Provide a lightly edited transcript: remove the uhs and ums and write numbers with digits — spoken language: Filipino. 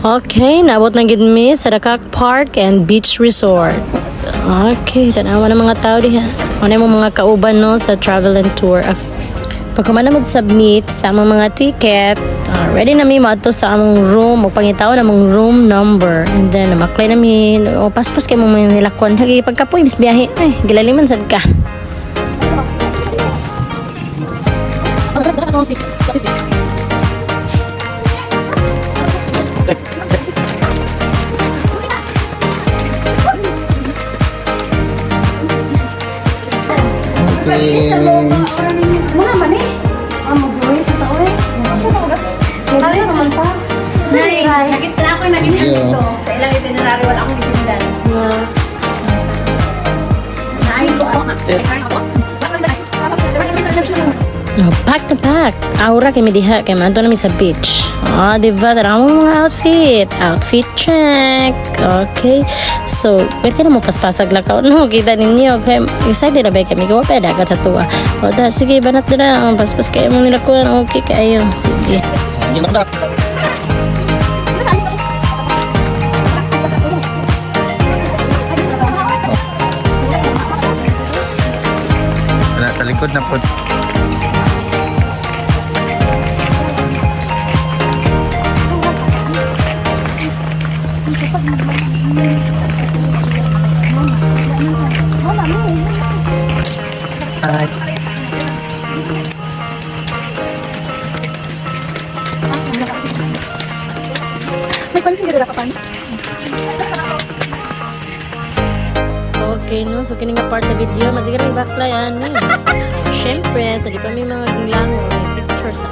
Okay, naabot na gid mi sa Dakak Park and Beach Resort. Okay, tanawa ng mga tao diha. Ano mo mga kauban no sa travel and tour. Pagkumana mag-submit sa among mga ticket, ready na mi maadto sa among room o pangitaw na among room number. And then maklay na mi o paspas kay mo nilakon. Hagi pagkapoy bis biyahe. Ay, gilaliman sad ka. Muna man eh. Mag-uwi sa tao eh. Kaya naman pa. Nakita na ako na ganyan dito. Sa ilang itinerary, wala akong itindan. Naayin ko ako. Pack na pack. Aura kay mi diha kay manto na mi sa beach. Diba? Tara mo mga outfit. Outfit check. Okay. So, pwede na mo paspasag lakaw. No, kita ninyo. Kaya, excited na ba kami? Kaya pwede agad sa tuwa. O, dahil, sige, banat na. Paspas kayo mo nila ko. Okay, kayo. Sige. Wala, talikod na po. Okay, no? So, kini nga part sa video. Masigaw may backla yan. Siyempre, sa di pa may mga ginglango. May pictures sa